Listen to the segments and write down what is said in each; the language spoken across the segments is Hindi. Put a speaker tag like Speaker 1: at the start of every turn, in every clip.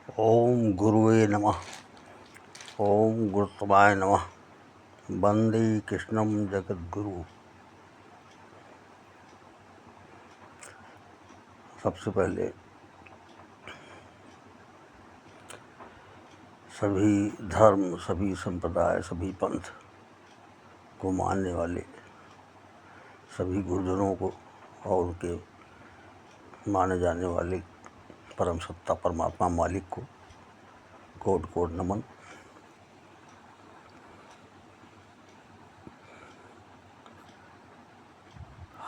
Speaker 1: ओम गुरुवे नमः। ओम गुरुत्वाय नमः। वंदे कृष्णं जगद्गुरु। सबसे पहले सभी धर्म, सभी संप्रदाय, सभी पंथ को मानने वाले सभी गुरुजनों को और उनके माने जाने वाले परम सत्ता परमात्मा मालिक को कोटि कोटि नमन।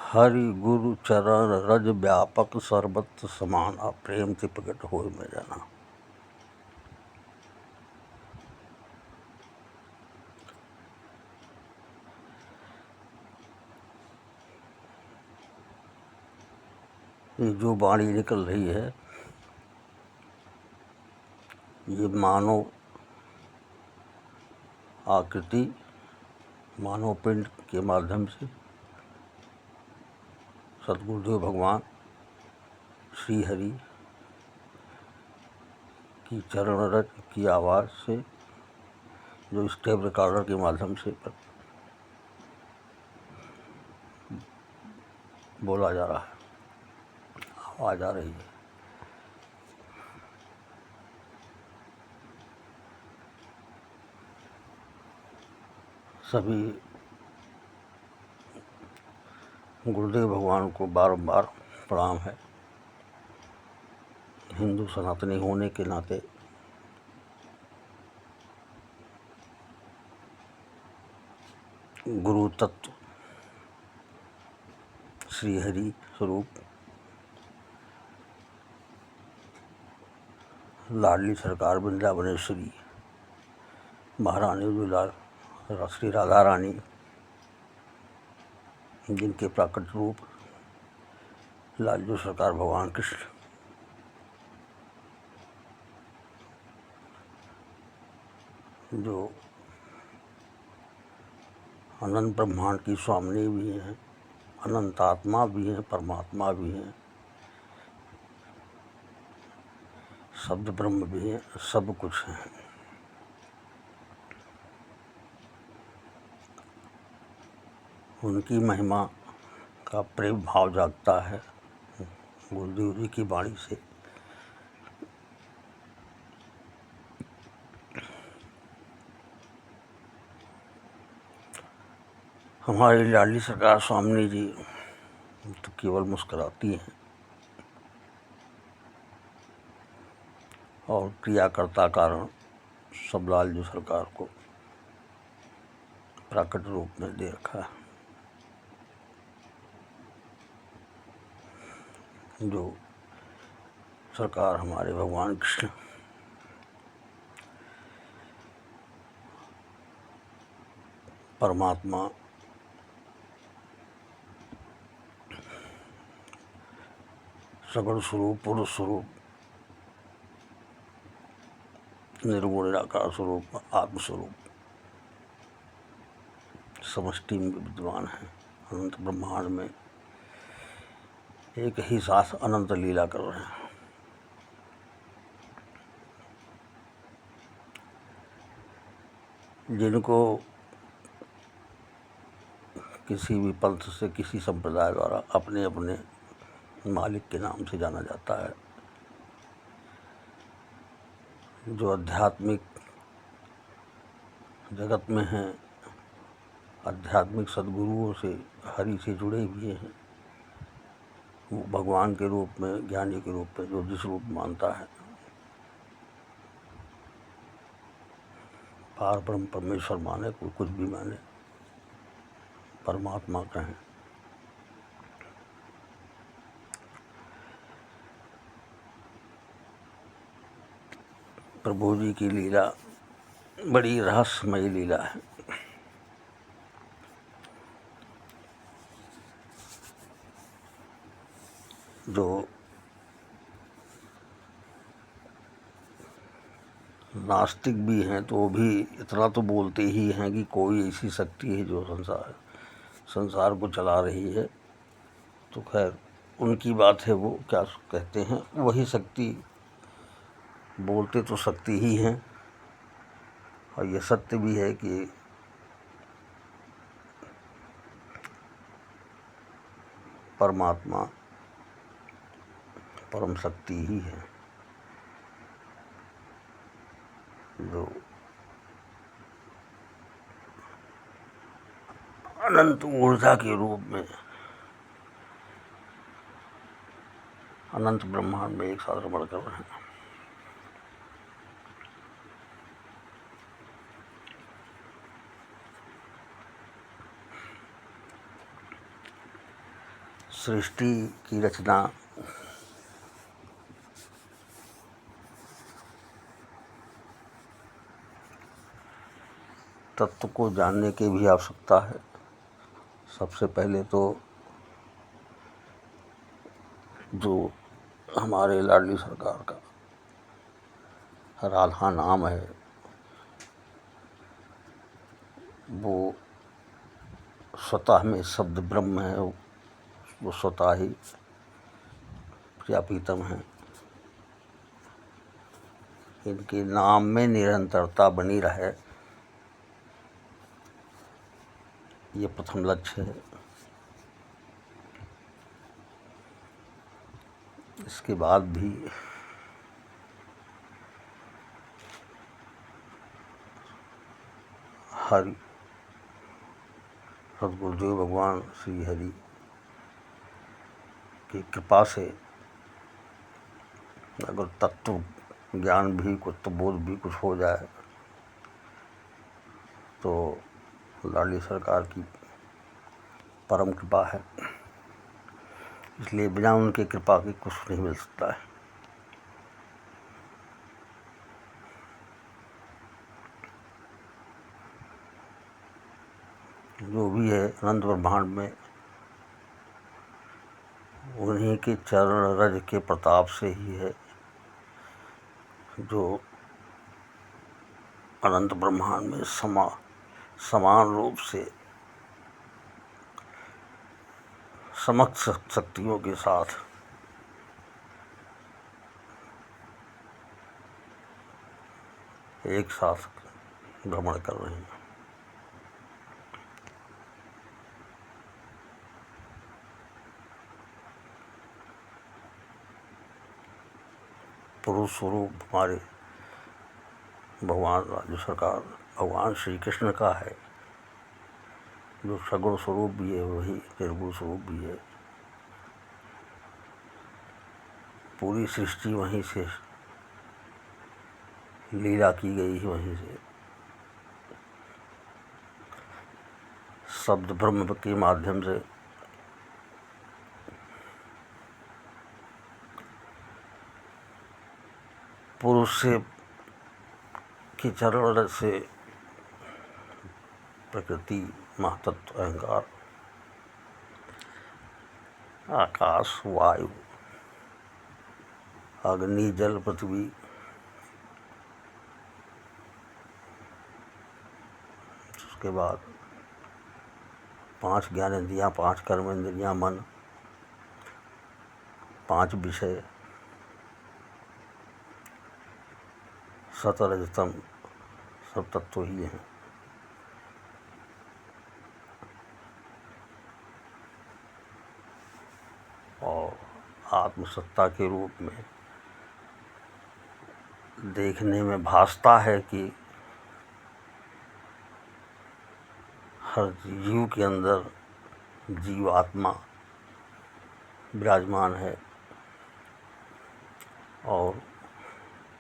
Speaker 1: हरि गुरु चरण रज व्यापक सर्वत्र समान, प्रेम से प्रकट हो में जाना। ये जो वाणी निकल रही है, ये मानव आकृति, मानव पिंड के माध्यम से सतगुरुदेव भगवान श्री हरि की चरण रज की आवाज़ से, जो इस टेप रिकॉर्डर के माध्यम से बोला जा रहा है, आवाज़ आ रही है। सभी गुरुदेव भगवान को बारंबार प्रणाम है। हिंदू सनातनी होने के नाते गुरु तत्व श्री हरि स्वरूप लाडली सरकार वृंदावनेश्वरी महारानी दुलाल श्री राधा रानी, जिनके प्राकट रूप लालजू सरकार भगवान कृष्ण, जो अनंत ब्रह्मांड की स्वामिनी भी हैं, अनंत आत्मा भी हैं, परमात्मा भी हैं, शब्द ब्रह्म भी हैं, सब कुछ हैं। उनकी महिमा का प्रेम भाव जागता है गुरुदेव जी की वाणी से। हमारी लाडली सरकार स्वामिनी जी तो केवल मुस्कुराती हैं और क्रियाकर्ता कारण सब लालजू सरकार को प्राकट रूप में दे रखा है। जो सरकार हमारे भगवान कृष्ण परमात्मा सगुण स्वरूप, पुरुष स्वरूप, निर्गुण निराकार स्वरूप, आत्मस्वरूप समष्टि में विद्यमान है। अनंत ब्रह्मांड में एक ही साथ अनंत लीला कर रहे हैं। जिनको किसी भी पंथ से, किसी संप्रदाय द्वारा अपने अपने मालिक के नाम से जाना जाता है, जो आध्यात्मिक जगत में हैं, आध्यात्मिक सद्गुरुओं से, हरि से जुड़े हुए हैं, वो भगवान के रूप में, ज्ञानी के रूप में जो जिस रूप मानता है, पार ब्रह्म परमेश्वर माने, कोई कुछ भी माने, परमात्मा कहें, प्रभु जी की लीला बड़ी रहस्यमयी लीला है। जो नास्तिक भी हैं तो वो भी इतना तो बोलते ही हैं कि कोई ऐसी शक्ति है जो संसार को चला रही है। तो खैर उनकी बात है, वो क्या कहते हैं, वही शक्ति बोलते तो शक्ति ही हैं, और ये सत्य भी है कि परमात्मा परम शक्ति ही है, जो अनंत ऊर्जा के रूप में अनंत ब्रह्मांड में एक साथ रमण कर रहे हैं। सृष्टि की रचना तत्व को जानने की भी आवश्यकता है। सबसे पहले तो जो हमारे लाडली सरकार का राधा नाम है, वो स्वतः में शब्द ब्रह्म है, वो स्वतः ही प्रियापीतम है। इनके नाम में निरंतरता बनी रहे, ये प्रथम लक्ष्य है। इसके बाद भी हरि सद्गुरुदेव भगवान श्री हरि की कृपा से अगर तत्व ज्ञान भी कुछ तो बोध भी कुछ हो जाए तो लाडली सरकार की परम कृपा है। इसलिए बिना उनकी कृपा के कुछ नहीं मिल सकता है। जो भी है अनंत ब्रह्मांड में उन्हीं के चरण रज के प्रताप से ही है, जो अनंत ब्रह्मांड में समान रूप से समस्त शक्तियों के साथ एक साथ भ्रमण कर रहे हैं। पुरुष स्वरूप हमारे भगवान राज्य सरकार भगवान श्री कृष्ण का है, जो सगुण स्वरूप भी है वही निर्गुण स्वरूप भी है। पूरी सृष्टि वहीं से लीला की गई है, वहीं से शब्द ब्रह्म के माध्यम से पुरुष से के चरण से प्रकृति महातत्व अहंकार आकाश वायु अग्नि जल पृथ्वी उसके बाद 5 ज्ञानेंद्रियाँ 5 कर्मेंद्रियाँ मन 5 विषय सतरजतम सब तत्व ही हैं। और आत्मसत्ता के रूप में देखने में भासता है कि हर जीव के अंदर जीवात्मा विराजमान है, और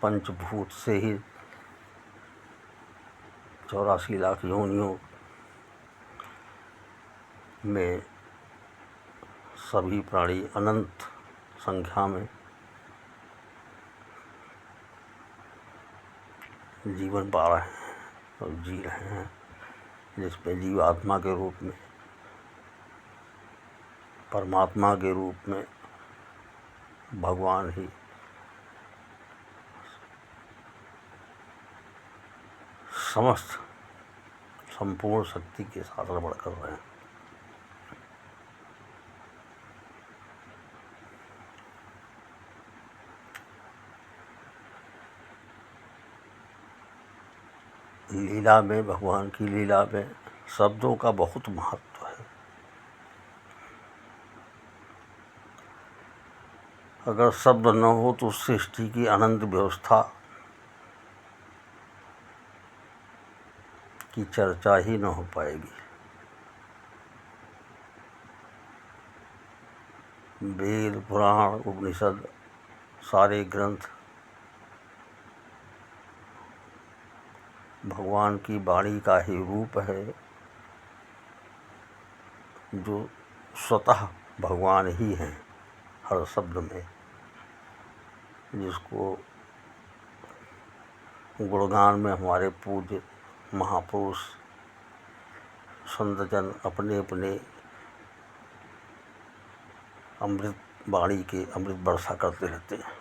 Speaker 1: पंचभूत से ही 84 लाख योनियों में सभी प्राणी अनंत संख्या में जीवन पा रहे हैं और जी रहे हैं, जिसमें जीवात्मा के रूप में परमात्मा के रूप में भगवान ही समस्त संपूर्ण शक्ति के साथ रमण कर रहे हैं। लीला में, भगवान की लीला में शब्दों का बहुत महत्व है। अगर शब्द न हो तो सृष्टि की अनंत व्यवस्था की चर्चा ही न हो पाएगी। वेद, पुराण, उपनिषद, सारे ग्रंथ भगवान की वाणी का ही रूप है, जो स्वतः भगवान ही हैं हर शब्द में, जिसको गुणगान में हमारे पूज्य महापुरुष संतजन अपने अपने अमृत वाणी के अमृत वर्षा करते रहते हैं।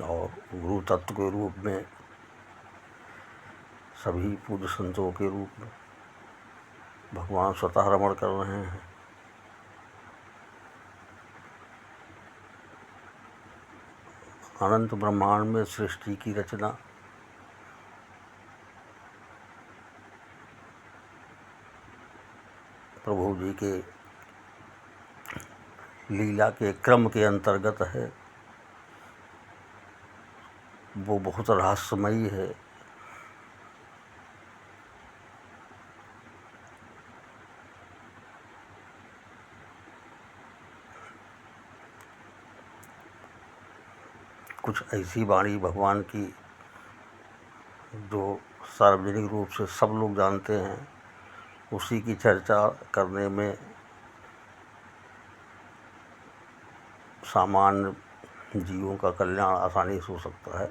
Speaker 1: और गुरु तत्व के रूप में सभी पूज्य संतों के रूप में भगवान स्वतः रमण कर रहे हैं। अनंत ब्रह्मांड में सृष्टि की रचना प्रभु जी के लीला के क्रम के अंतर्गत है। वो बहुत रहस्यमयी है। कुछ ऐसी वाणी भगवान की जो सार्वजनिक रूप से सब लोग जानते हैं, उसी की चर्चा करने में सामान्य जीवों का कल्याण आसानी से हो सकता है।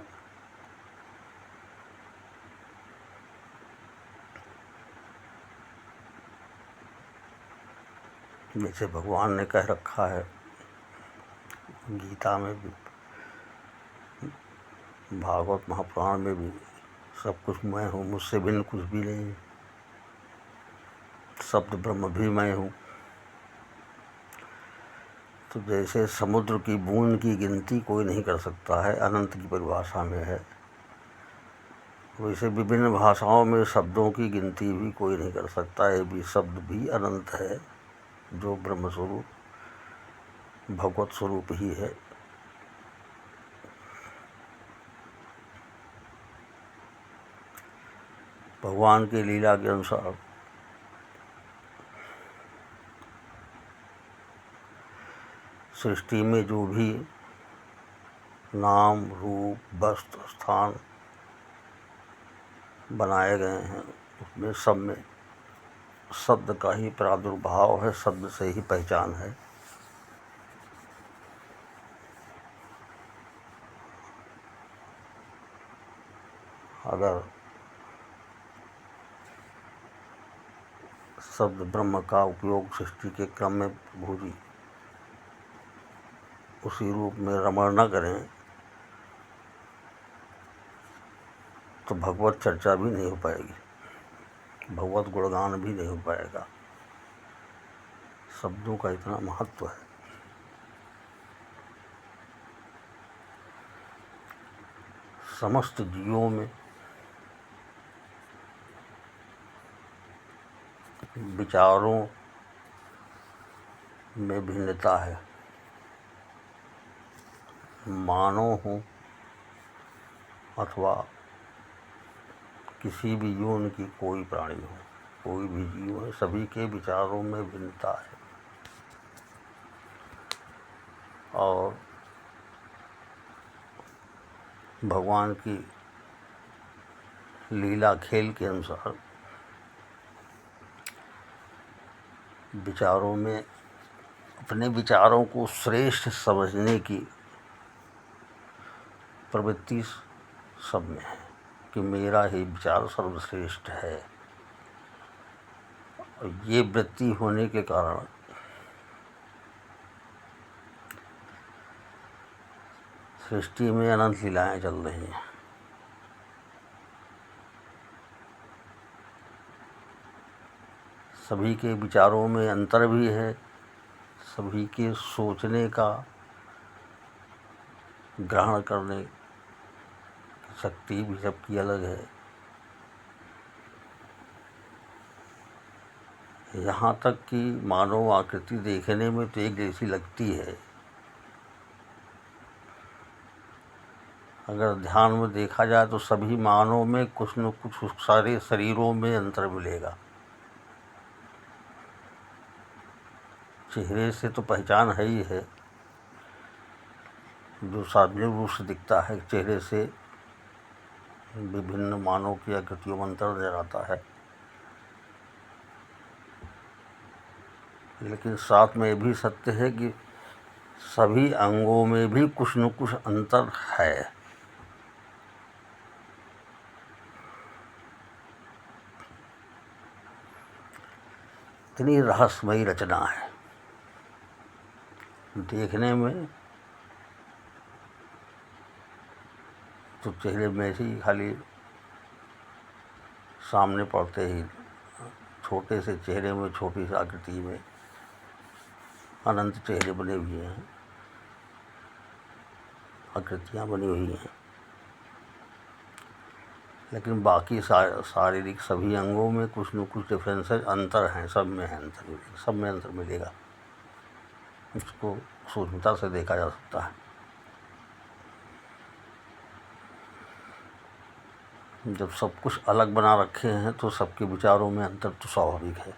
Speaker 1: जैसे भगवान ने कह रखा है गीता में भी, भागवत महापुराण में भी, सब कुछ मैं हूँ, मुझसे भिन्न कुछ भी नहीं, शब्द ब्रह्म भी मैं हूँ। तो जैसे समुद्र की बूंद की गिनती कोई नहीं कर सकता है, अनंत की परिभाषा में है, वैसे विभिन्न भाषाओं में शब्दों की गिनती भी कोई नहीं कर सकता। ये भी शब्द भी अनंत है, जो ब्रह्म स्वरूप भगवत स्वरूप ही है। भगवान की लीला के अनुसार सृष्टि में जो भी नाम, रूप, वस्त्र, स्थान बनाए गए हैं, उसमें सब में शब्द का ही प्रादुर्भाव है, शब्द से ही पहचान है। अगर शब्द ब्रह्म का उपयोग सृष्टि के क्रम में भूजी उसी रूप में रमण न करें तो भगवत चर्चा भी नहीं हो पाएगी, भगवत गुणगान भी नहीं हो पाएगा। शब्दों का इतना महत्व है। समस्त जीवों में विचारों में भिन्नता है। मानव हो अथवा किसी भी योनि की कोई प्राणी हो, कोई भी जीव है, सभी के विचारों में भिन्नता है। और भगवान की लीला खेल के अनुसार विचारों में अपने विचारों को श्रेष्ठ समझने की प्रवृत्ति सब में है कि मेरा ही विचार सर्वश्रेष्ठ है। और ये वृत्ति होने के कारण सृष्टि में अनंत लीलाएं चल रही हैं। सभी के विचारों में अंतर भी है, सभी के सोचने का, ग्रहण करने शक्ति भी सबकी अलग है। यहाँ तक कि मानव आकृति देखने में तो एक जैसी लगती है, अगर ध्यान में देखा जाए तो सभी मानव में कुछ न कुछ सारे शरीरों में अंतर मिलेगा। चेहरे से तो पहचान है ही है, जो सार्वजनिक रूप से दिखता है, चेहरे से विभिन्न मानव की आकृतियों में अंतर नजर आता है। लेकिन साथ में ये भी सत्य है कि सभी अंगों में भी कुछ न कुछ अंतर है। इतनी रहस्यमयी रचना है, देखने में तो चेहरे में ही खाली सामने पड़ते ही छोटे से चेहरे में, छोटी सी आकृति में अनंत चेहरे बने हुए हैं, आकृतियाँ बनी हुई हैं। लेकिन बाकी शारीरिक सभी अंगों में कुछ न कुछ डिफरेंसेस, अंतर हैं, सब में अंतर मिलेगा, सब में अंतर मिलेगा। इसको सूक्ष्मता से देखा जा सकता है। जब सब कुछ अलग बना रखे हैं तो सबके विचारों में अंतर तो स्वाभाविक है।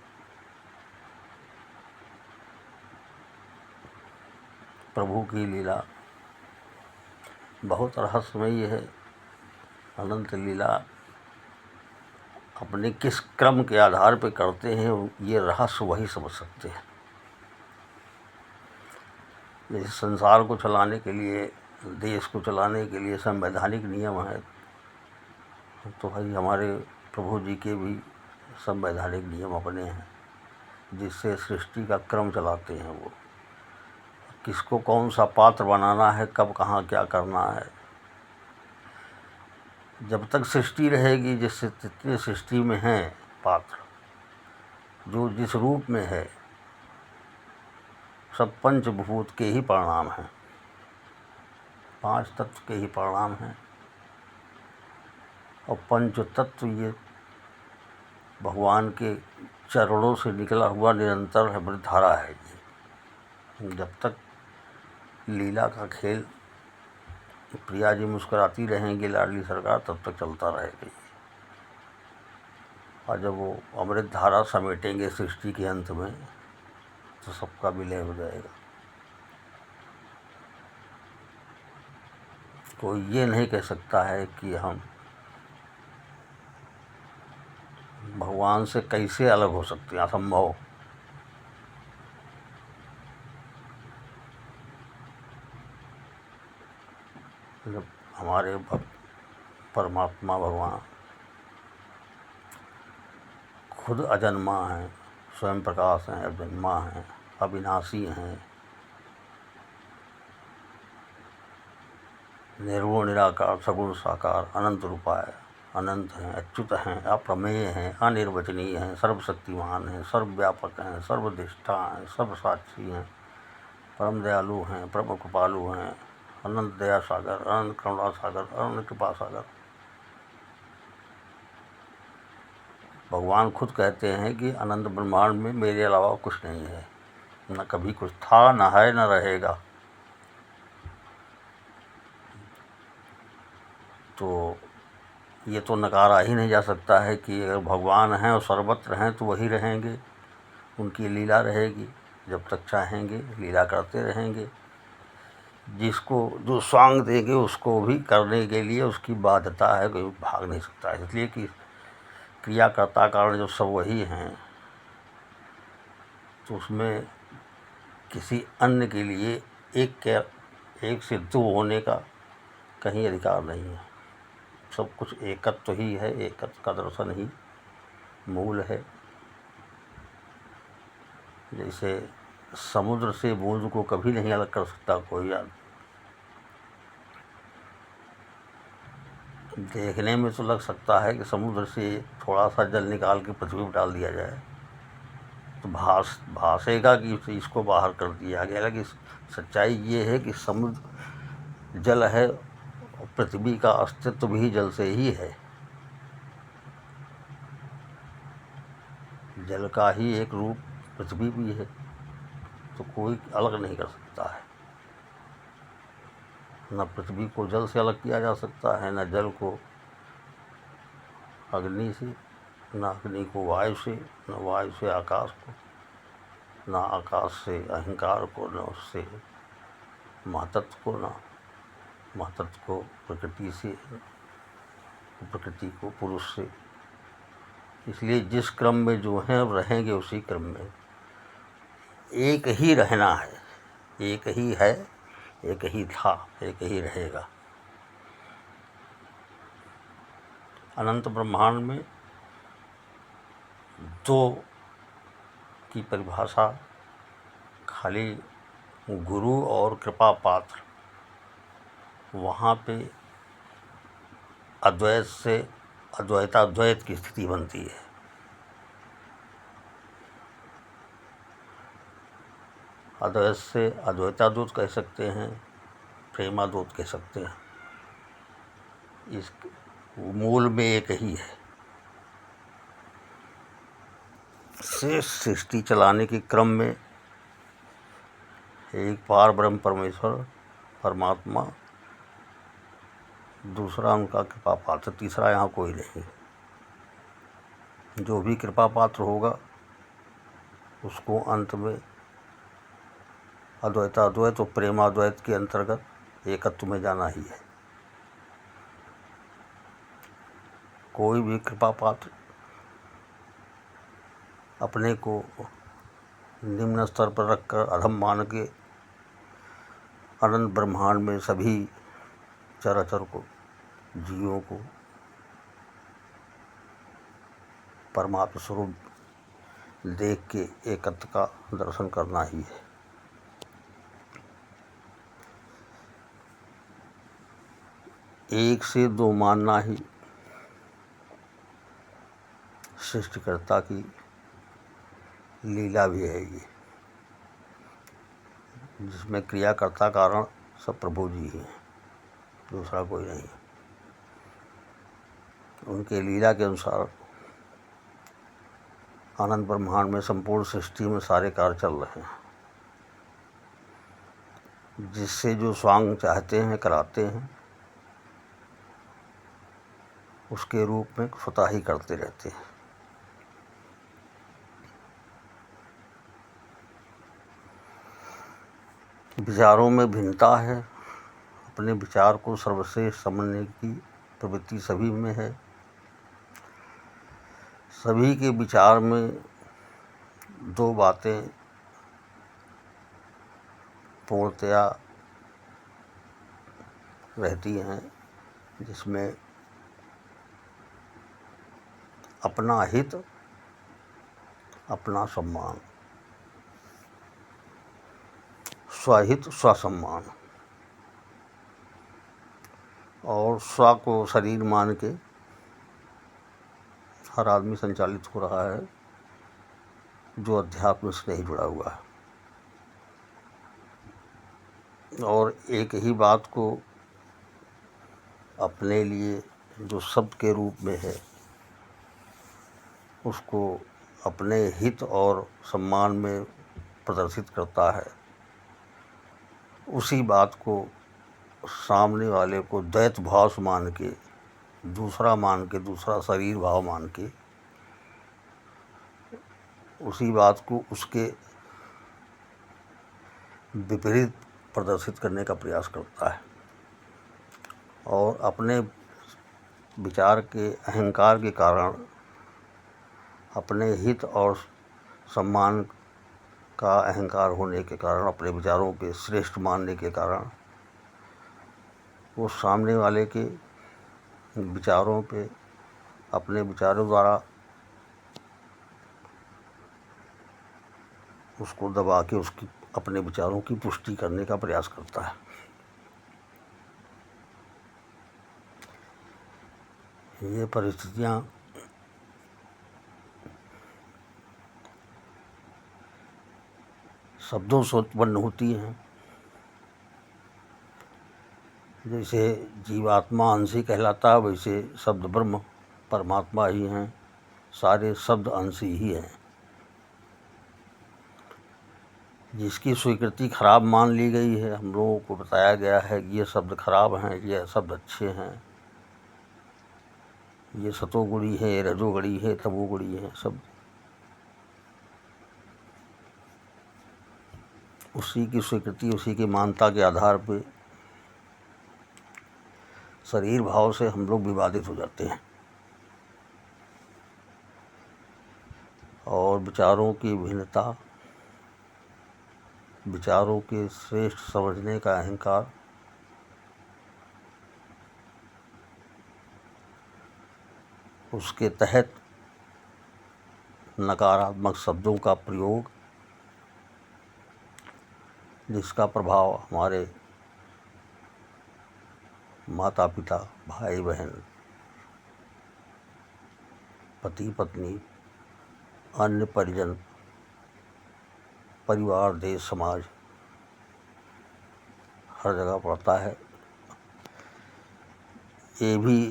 Speaker 1: प्रभु की लीला बहुत रहस्यमयी है। अनंत लीला अपने किस क्रम के आधार पर करते हैं, ये रहस्य वही समझ सकते हैं। जैसे संसार को चलाने के लिए, देश को चलाने के लिए संवैधानिक नियम है, तो भाई हमारे प्रभु जी के भी संवैधानिक नियम अपने हैं, जिससे सृष्टि का क्रम चलाते हैं। वो किसको कौन सा पात्र बनाना है, कब कहाँ क्या करना है। जब तक सृष्टि रहेगी, जिससे जितने सृष्टि में हैं पात्र, जो जिस रूप में है, सब पंचभूत के ही परिणाम हैं, 5 तत्व के ही परिणाम हैं। और पंच तत्व ये भगवान के चरणों से निकला हुआ निरंतर धारा है। ये जब तक लीला का खेल प्रिया जी मुस्कुराती रहेंगी, लाडली सरकार, तब तक चलता रहेगा। और जब वो अमृत धारा समेटेंगे सृष्टि के अंत में, तो सबका विलय हो जाएगा। कोई ये नहीं कह सकता है कि हम भगवान से कैसे अलग हो सकते हैं, असंभव। जब हमारे परमात्मा भगवान खुद अजन्मा हैं, स्वयं प्रकाश हैं, अजन्मा हैं, अविनाशी हैं, निर्गुण निराकार सगुण साकार अनंत रूपाय, अनंत हैं, अच्युत हैं, अप्रमेय हैं, अनिर्वचनीय हैं, सर्वशक्तिमान हैं, सर्वव्यापक हैं, सर्वदिष्टा हैं, सर्वसाक्षी हैं, परम दयालु हैं, परम कृपालु हैं, अनंत दया सागर, अनंत करुणा सागर, अनंत कृपा सागर। भगवान खुद कहते हैं कि अनंत ब्रह्मांड में मेरे अलावा कुछ नहीं है, न कभी कुछ था, न है, न रहेगा। तो ये तो नकारा ही नहीं जा सकता है कि अगर भगवान हैं और सर्वत्र हैं तो वही रहेंगे, उनकी लीला रहेगी, जब तक चाहेंगे लीला करते रहेंगे। जिसको जो स्वांग देंगे उसको भी करने के लिए उसकी बाध्यता है, कोई भाग नहीं सकता है। इसलिए कि क्रियाकर्ता कारण जो सब वही हैं, तो उसमें किसी अन्य के लिए एक से दो होने का कहीं अधिकार नहीं है। सब कुछ एकत्व ही है, एकत्व का दर्शन ही मूल है। जैसे समुद्र से बूंद को कभी नहीं अलग कर सकता कोई आदमी। देखने में तो लग सकता है कि समुद्र से थोड़ा सा जल निकाल के पृथ्वी पर डाल दिया जाए तो भासेगा कि इसको बाहर कर दिया गया। लेकिन सच्चाई ये है कि समुद्र जल है और पृथ्वी का अस्तित्व भी जल से ही है। जल का ही एक रूप पृथ्वी भी है, तो कोई अलग नहीं कर सकता है। न पृथ्वी को जल से अलग किया जा सकता है, न जल को अग्नि से, न अग्नि को वायु से, न वायु से आकाश को, न आकाश से अहंकार को, न उससे महतत्व को, न महतत्व को प्रकृति से, प्रकृति को पुरुष से। इसलिए जिस क्रम में जो हैं अब रहेंगे उसी क्रम में एक ही रहना है, एक ही है, एक ही था, एक ही रहेगा। अनंत ब्रह्मांड में दो की परिभाषा खाली गुरु और कृपा पात्र, वहाँ पे अद्वैत से अद्वैताद्वैत की स्थिति बनती है। अद्वैत से अद्वैताद्वैत कह सकते हैं, प्रेमाद्वैत कह सकते हैं। इस मूल में एक ही है। से सृष्टि चलाने के क्रम में एक पार ब्रह्म परमेश्वर परमात्मा, दूसरा उनका कृपा पात्र, तीसरा यहाँ कोई नहीं। जो भी कृपा पात्र होगा उसको अंत में अद्वैताद्वैत और प्रेमाद्वैत के अंतर्गत एकत्व में जाना ही है। कोई भी कृपा पात्र अपने को निम्न स्तर पर रखकर अधम मान के अनंत ब्रह्मांड में सभी चराचर को, जीवों को परमात्मा स्वरूप देख के एकत्व का दर्शन करना ही है। एक से दो मानना ही सृष्टिकर्ता की लीला भी है ये, जिसमें क्रियाकर्ता कारण सब प्रभु जी हैं, दूसरा कोई नहीं। उनके लीला के अनुसार अनंत ब्रह्मांड में संपूर्ण सृष्टि में सारे कार्य चल रहे हैं। जिससे जो स्वांग चाहते हैं कराते हैं, उसके रूप में स्वतः ही करते रहते हैं। विचारों में भिन्नता है, अपने विचार को सर्वश्रेष्ठ समझने की प्रवृत्ति सभी में है। सभी के विचार में दो बातें पूर्णतया रहती हैं, जिसमें अपना हित, अपना सम्मान, स्वहित स्वसम्मान, और स्व को शरीर मान के हर आदमी संचालित हो रहा है जो अध्यात्म से नहीं जुड़ा हुआ है। और एक ही बात को अपने लिए जो शब्द के रूप में है, उसको अपने हित और सम्मान में प्रदर्शित करता है। उसी बात को सामने वाले को द्वैत भाव से मान के, दूसरा शरीर भाव मान के, उसी बात को उसके विपरीत प्रदर्शित करने का प्रयास करता है। और अपने विचार के अहंकार के कारण, अपने हित और सम्मान का अहंकार होने के कारण, अपने विचारों पे श्रेष्ठ मानने के कारण, वो सामने वाले के विचारों पे अपने विचारों द्वारा उसको दबा के उसकी अपने विचारों की पुष्टि करने का प्रयास करता है। ये परिस्थितियाँ शब्दों से उत्पन्न होती हैं, जैसे जीवात्मा अंशी कहलाता है, वैसे शब्द ब्रह्म परमात्मा ही हैं, सारे शब्द अंशी ही हैं। जिसकी स्वीकृति खराब मान ली गई है, हम लोगों को बताया गया है कि ये शब्द खराब हैं, ये शब्द अच्छे हैं, ये सतोगुणी है, ये रजोगुणी है, तमोगुणी है, सब उसी की स्वीकृति, उसी की मान्यता के आधार पे शरीर भाव से हम लोग विवादित हो जाते हैं और विचारों की भिन्नता, विचारों के श्रेष्ठ समझने का अहंकार, उसके तहत नकारात्मक शब्दों का प्रयोग, जिसका प्रभाव हमारे माता पिता, भाई बहन, पति पत्नी, अन्य परिजन, परिवार, देश, समाज, हर जगह पड़ता है। ये भी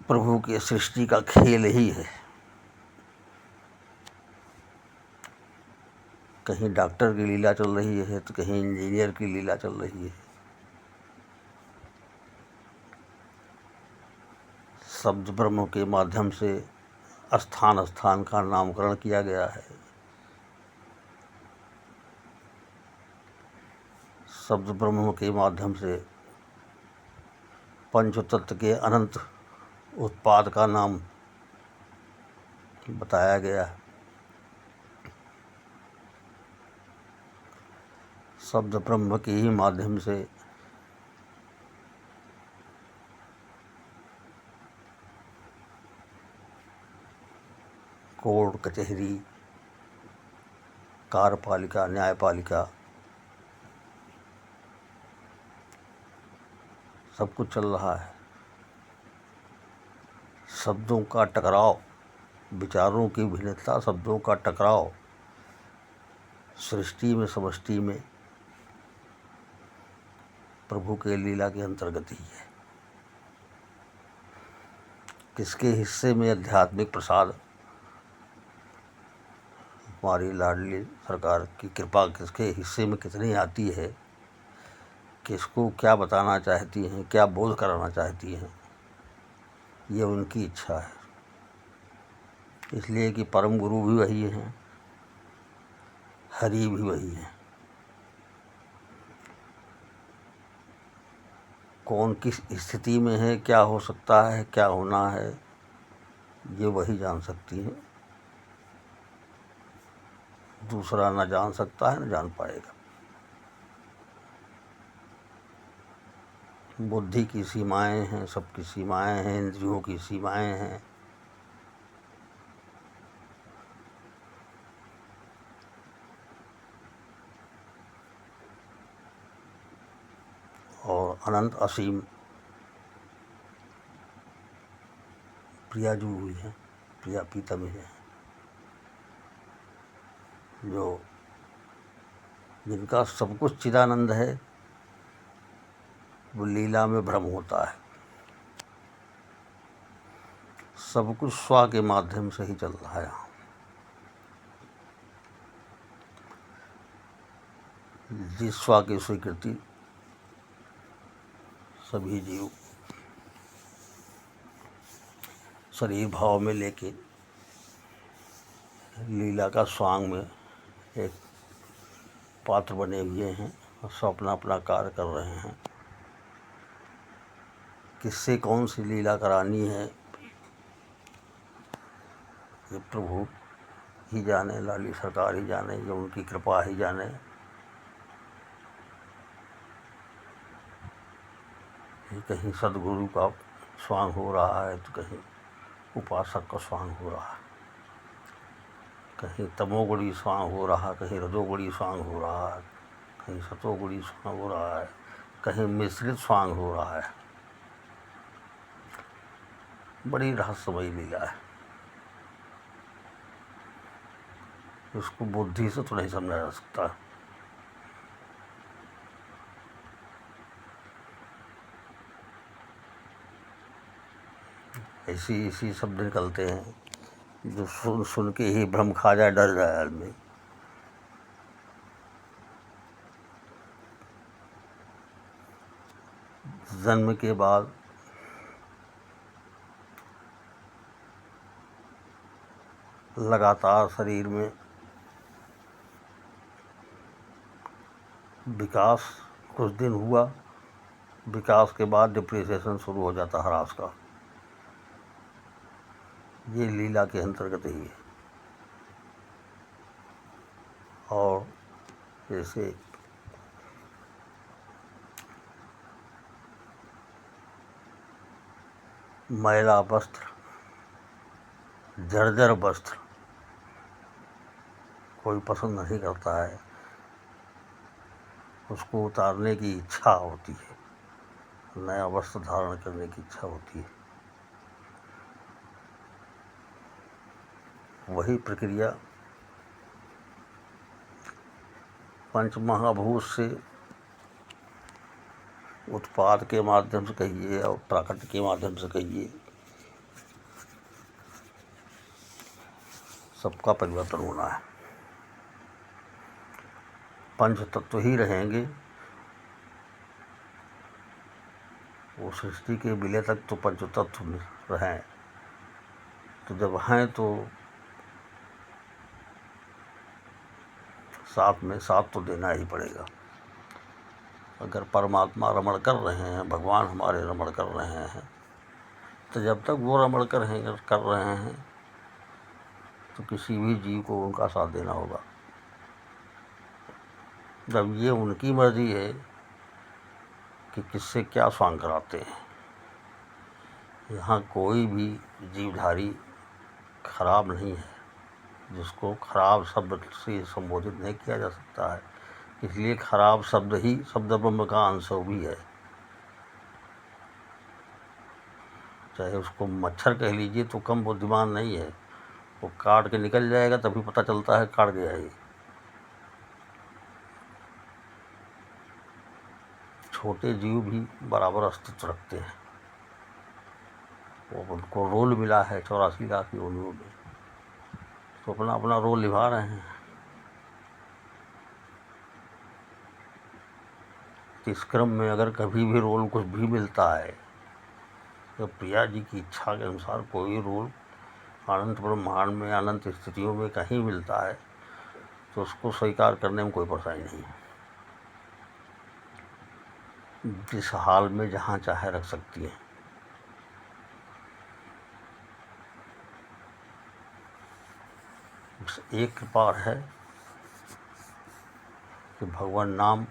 Speaker 1: प्रभु के सृष्टि का खेल ही है। कहीं डॉक्टर की लीला चल रही है तो कहीं इंजीनियर की लीला चल रही है। शब्द ब्रह्म के माध्यम से स्थान स्थान का नामकरण किया गया है। शब्द ब्रह्म के माध्यम से पंचतत्व के अनंत उत्पाद का नाम बताया गया है। शब्द ब्रह्म के ही माध्यम से कोर्ट कचहरी, कार्यपालिका, न्यायपालिका, सब कुछ चल रहा है। शब्दों का टकराव, विचारों की भिन्नता, शब्दों का टकराव सृष्टि में, समष्टि में प्रभु के लीला के अंतर्गत ही है। किसके हिस्से में आध्यात्मिक प्रसाद, हमारी लाडली सरकार की कृपा किसके हिस्से में कितनी आती है, किसको क्या बताना चाहती हैं, क्या बोध कराना चाहती हैं, ये उनकी इच्छा है। इसलिए कि परम गुरु भी वही हैं, हरि भी वही हैं। कौन किस स्थिति में है, क्या हो सकता है, क्या होना है, ये वही जान सकती हैं। दूसरा न जान सकता है, न जान पाएगा। बुद्धि की सीमाएं हैं, सबकी सीमाएं हैं, इंद्रियों की सीमाएं हैं। और अनंत असीम प्रिया जो हुई है, प्रिया प्रीतम है, जो जिनका सब कुछ चिदानंद है, वो लीला में भ्रम होता है। सब कुछ स्व के माध्यम से ही चल रहा है। जिस स्व की स्वीकृति सभी जीव शरीर भाव में लेके लीला का स्वांग में एक पात्र बने हुए हैं और सब अपना अपना कार्य कर रहे हैं। किससे कौन सी लीला करानी है, ये प्रभु ही जाने, लाली सरकार ही जाने, जो उनकी कृपा ही जाने। कहीं सदगुरु का स्वांग हो रहा है तो कहीं उपासक का स्वांग हो रहा है, कहीं तमोगुणी स्वांग हो रहा है, कहीं रजोगुणी स्वांग हो रहा है, कहीं सतोगुणी स्वांग हो रहा है, कहीं मिश्रित स्वांग हो रहा है। बड़ी रहस्यमयी लीला है। इसको बुद्धि से तो नहीं समझा जा सकता। ऐसी ऐसी शब्द निकलते हैं जो सुन सुन के ही भ्रम खा जाए, डर जाए आदमी। जन्म के बाद लगातार शरीर में विकास कुछ दिन हुआ, विकास के बाद डिप्रिसिएशन शुरू हो जाता ह्रास का। ये लीला के अंतर्गत ही है। और जैसे मैला वस्त्र, जर्जर वस्त्र कोई पसंद नहीं करता है, उसको उतारने की इच्छा होती है, नया वस्त्र धारण करने की इच्छा होती है। वही प्रक्रिया पंच महाभूत से उत्पाद के माध्यम से कहिए और प्राकृतिक के माध्यम से कहिए, सबका परिवर्तन होना है। पंच तत्व ही रहेंगे, वो सृष्टि के विलय तक तो पंच तत्व में रहें। तो जब हैं तो साथ में साथ तो देना ही पड़ेगा। अगर परमात्मा रमण कर रहे हैं, भगवान हमारे रमण कर रहे हैं, तो जब तक वो रमण कर रहे हैं तो किसी भी जीव को उनका साथ देना होगा। जब ये उनकी मर्जी है कि किससे क्या स्वांग कराते हैं। यहाँ कोई भी जीवधारी खराब नहीं है, जिसको खराब शब्द से संबोधित नहीं किया जा सकता है। इसलिए खराब शब्द ही शब्द ब्रह्म का अंश भी है। चाहे उसको मच्छर कह लीजिए तो कम बुद्धिमान नहीं है, वो काट के निकल जाएगा तभी पता चलता है काट गया है। छोटे जीव भी बराबर अस्तित्व रखते हैं, वो उनको रोल मिला है 84 लाख योनियों में, तो अपना अपना रोल निभा रहे हैं। इस क्रम में अगर कभी भी रोल कुछ भी मिलता है, तो प्रिया जी की इच्छा के अनुसार कोई रोल अनंत ब्रह्मांड में अनंत स्थितियों में कहीं मिलता है, तो उसको स्वीकार करने में कोई परेशानी नहीं है। जिस हाल में जहाँ चाहे रख सकती हैं। बस एक कृपा है कि भगवान नाम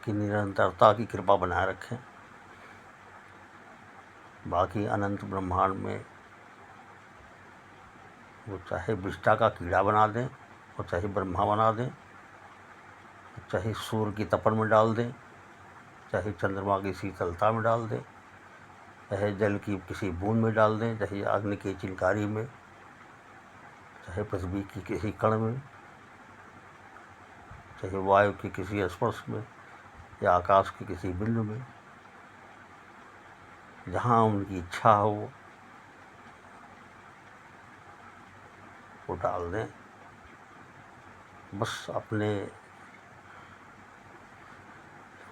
Speaker 1: की निरंतरता की कृपा बनाए रखें। बाकी अनंत ब्रह्मांड में वो चाहे विष्टा का कीड़ा बना दें, और चाहे ब्रह्मा बना दें, चाहे सूर्य की तपन में डाल दें, चाहे चंद्रमा की शीतलता में डाल दें, चाहे जल की किसी बूंद में डाल दें, चाहे अग्नि की चिंगारी में, चाहे पृथ्वी की किसी कण में, चाहे वायु के किसी स्पर्श में, या आकाश के किसी बिंदु में, जहाँ उनकी इच्छा हो वो डाल दें। बस अपने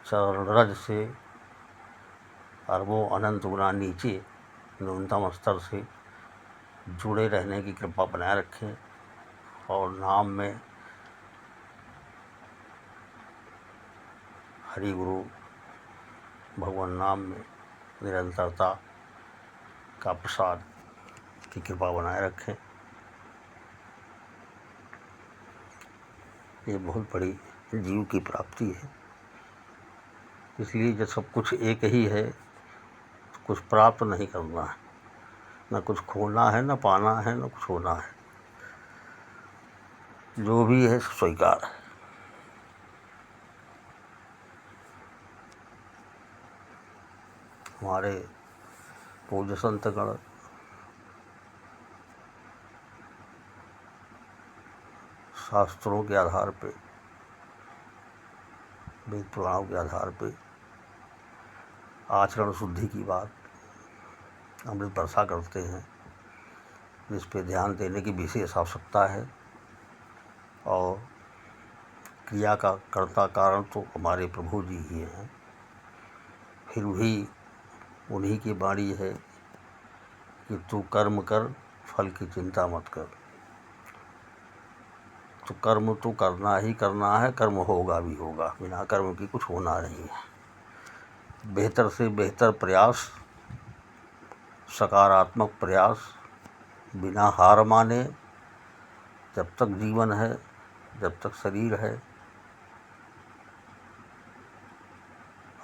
Speaker 1: चरण रज से अरबों अनंत गुना नीचे न्यूनतम स्तर से जुड़े रहने की कृपा बनाए रखें, और नाम में हरि गुरु भगवान नाम में निरंतरता का प्रसाद की कृपा बनाए रखें। ये बहुत बड़ी जीव की प्राप्ति है। इसलिए जब सब कुछ एक ही है तो कुछ प्राप्त नहीं करना है, न कुछ खोना है, न पाना है, न कुछ होना है। जो भी है स्वीकार है। हमारे पूज्य संतगण शास्त्रों के आधार पे, वेद पुराणों के आधार पे आचरण शुद्धि की बात अमृत वर्षा करते हैं, जिस पे ध्यान देने की विशेष आवश्यकता है। और क्रिया का कर्ता कारण तो हमारे प्रभु जी ही हैं। फिर भी उन्हीं की वाणी है कि तू कर्म कर, फल की चिंता मत कर। तो कर्म तो करना ही करना है, कर्म होगा भी होगा, बिना कर्म की कुछ होना नहीं है। बेहतर से बेहतर प्रयास, सकारात्मक प्रयास, बिना हार माने, जब तक जीवन है, जब तक शरीर है,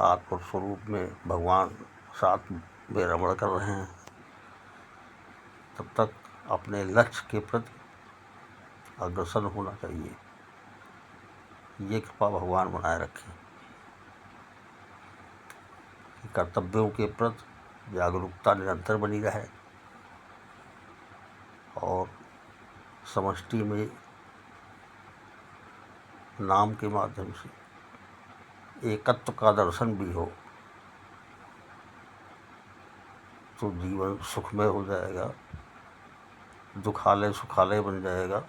Speaker 1: आत्म स्वरूप में भगवान साथ में रमण कर रहे हैं, तब तक अपने लक्ष्य के प्रति अग्रसर होना चाहिए। ये कृपा भगवान बनाए रखें कि कर्तव्यों के प्रति जागरूकता निरंतर बनी रहे और समष्टि में नाम के माध्यम से एकत्व का दर्शन भी हो, तो जीवन सुखमय हो जाएगा, दुखालय सुखालय बन जाएगा।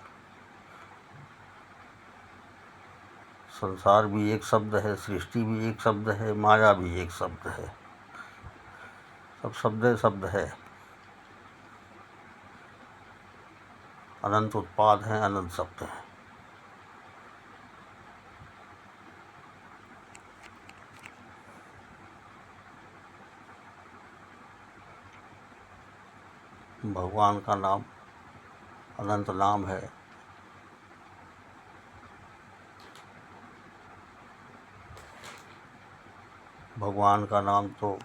Speaker 1: संसार भी एक शब्द है, सृष्टि भी एक शब्द है, माया भी एक शब्द है, सब शब्द है। अनंत उत्पाद हैं, अनंत शब्द हैं। भगवान का नाम अनंत नाम है। भगवान का नाम तो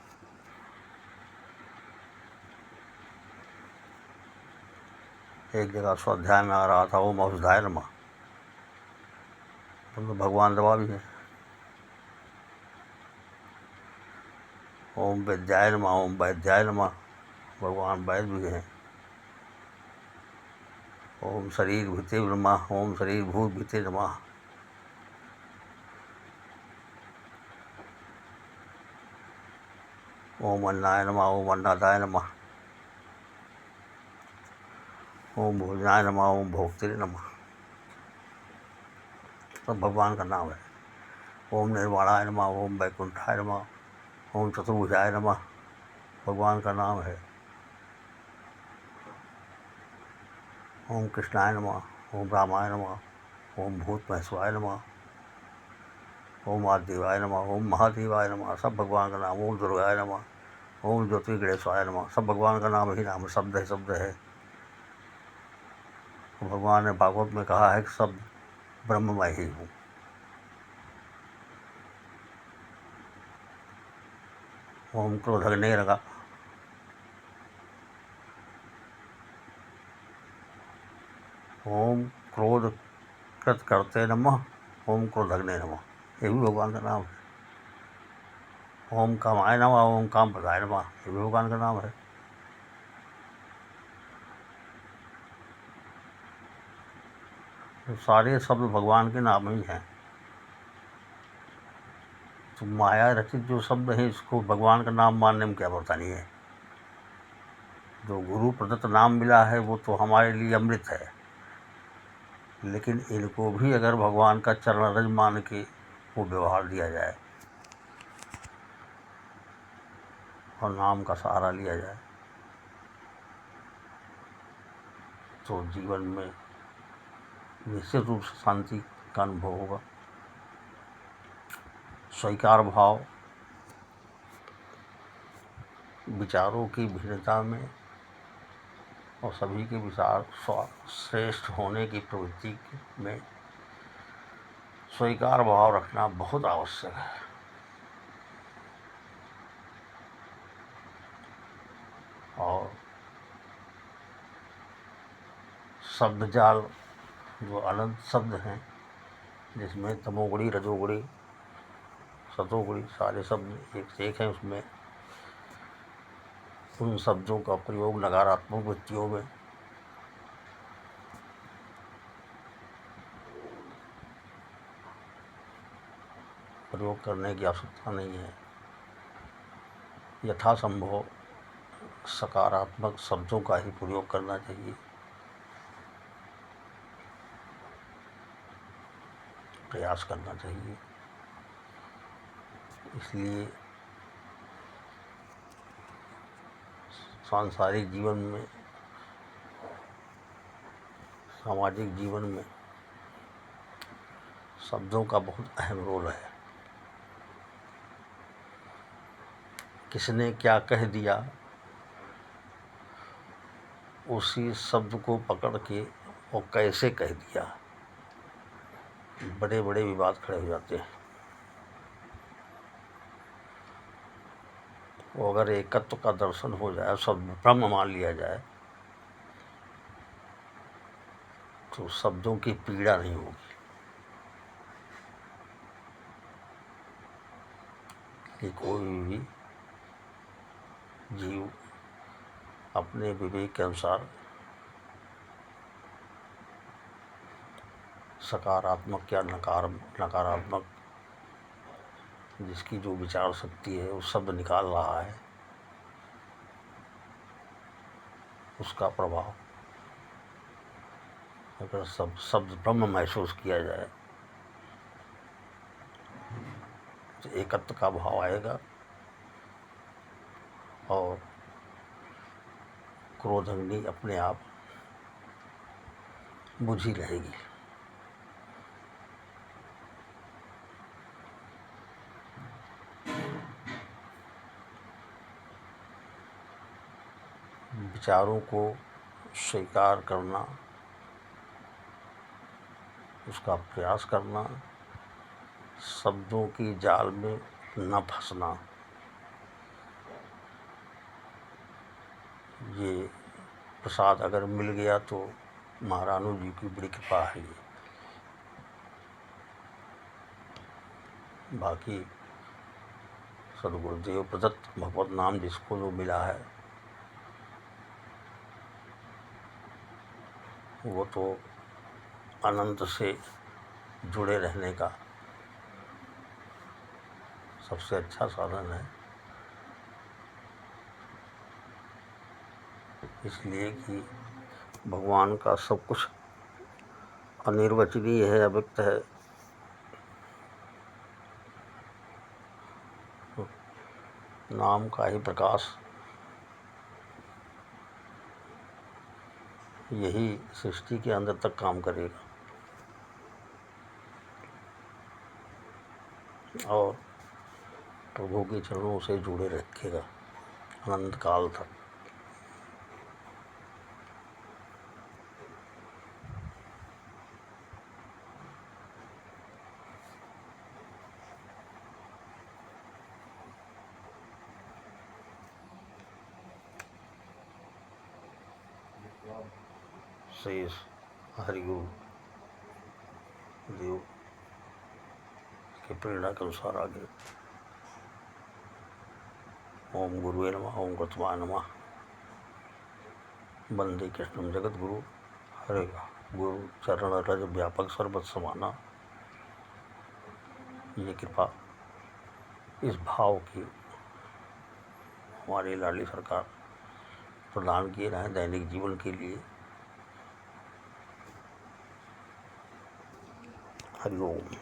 Speaker 1: एक जगह स्वाध्याय में आ रहा था, ओम औषधाय नमः, तो भगवान दवा भी है। ओम वैद्याय नमः, ओम वैद्याय नमः, भगवान वैद्य भी हैं। ओम शरीर भीते नमः, ओम शरीर भूत भीते नमः। ओम अन्नाय नमः, ओम अन्नदाय नमः, ओम भोजनाय नमः, ओम भोक्तृ नमः। सब भगवान का नाम है। ओम निर्वाणाय नमः, ओम वैकुंठाय नमः, ओम चतुर्भुजाय नमः, भगवान का नाम है। ओम कृष्णाय नमः, ओम रामाय नमः, ओम भूत महेश्वराय नमः, ओम आदिदेवाय नमः, ओम महादेवाय नमः, सब भगवान का नाम। ओम दुर्गाय नमः, ओम ज्योति गणेशाय नमः, सब भगवान का नाम ही नाम है, शब्द है, शब्द है। तो भगवान ने भागवत में कहा है कि सब ब्रह्ममय ही हूँ। ओम क्रोधग्ने रगा, ओम क्रोध कृत करते नमः, ओम क्रोधग्ने नमः, ये भी भगवान का नाम है। ओम कामाय नमः, ओम काम प्रदाय नमः, ये भी भगवान का नाम है। तो सारे शब्द भगवान के नाम ही हैं। तो माया रचित जो शब्द है, इसको भगवान का नाम मानने में क्या परेशानी है। जो गुरु प्रदत्त नाम मिला है वो तो हमारे लिए अमृत है, लेकिन इनको भी अगर भगवान का चरण रज मान के वो व्यवहार दिया जाए और नाम का सहारा लिया जाए, तो जीवन में निश्चित रूप से शांति का अनुभव होगा। स्वीकार भाव, विचारों की भिन्नता में और सभी के विचार श्रेष्ठ होने की प्रवृत्ति में स्वीकार भाव रखना बहुत आवश्यक है। और शब्द जाल जो अनंत शब्द हैं, जिसमें तमोगुणी, रजोगुणी, सतोगुणी सारे शब्द एक से एक हैं, उसमें उन शब्दों का प्रयोग नकारात्मक वृत्तियों में प्रयोग करने की आवश्यकता नहीं है। यथासंभव सकारात्मक शब्दों का ही प्रयोग करना चाहिए। प्रयास करना चाहिए। इसलिए सांसारिक जीवन में, सामाजिक जीवन में शब्दों का बहुत अहम रोल है। किसने क्या कह दिया, उसी शब्द को पकड़ के वो कैसे कह दिया, बड़े बड़े विवाद खड़े हो जाते हैं। वो अगर एकत्व का दर्शन हो जाए, सब ब्रह्म मान लिया जाए, तो शब्दों की पीड़ा नहीं होगी। कि कोई भी जीव अपने विवेक के अनुसार सकारात्मक या नकारात्मक जिसकी जो विचार शक्ति है वो शब्द निकाल रहा है, उसका प्रभाव अगर सब शब्द ब्रह्म महसूस किया जाए तो एकत्व का भाव आएगा और क्रोधाग्नि अपने आप बुझी रहेगी। विचारों को स्वीकार करना, उसका प्रयास करना, शब्दों की जाल में न फंसना, ये प्रसाद अगर मिल गया तो महारानु जी की बड़ी कृपा है। ये बाकी सदगुरुदेव प्रदत्त भगवत नाम जिसको जो मिला है वो तो अनंत से जुड़े रहने का सबसे अच्छा साधन है। इसलिए कि भगवान का सब कुछ अनिर्वचनीय है, अव्यक्त है। नाम का ही प्रकाश यही सृष्टि के अंदर तक काम करेगा और प्रभु के चरणों से जुड़े रखेगा अनंत काल तक। शेष हरिगुरु देव के प्रेरणा के अनुसार आगे। ओम गुरुवे नमः। ओम गतवाय नमः। वंदे कृष्णम जगत गुरु। हरे गुरु चरण रज व्यापक सर्वत समाना। ये कृपा इस भाव की हमारी लाडली सरकार प्रदान किए रहें दैनिक जीवन के लिए। हरि ओम।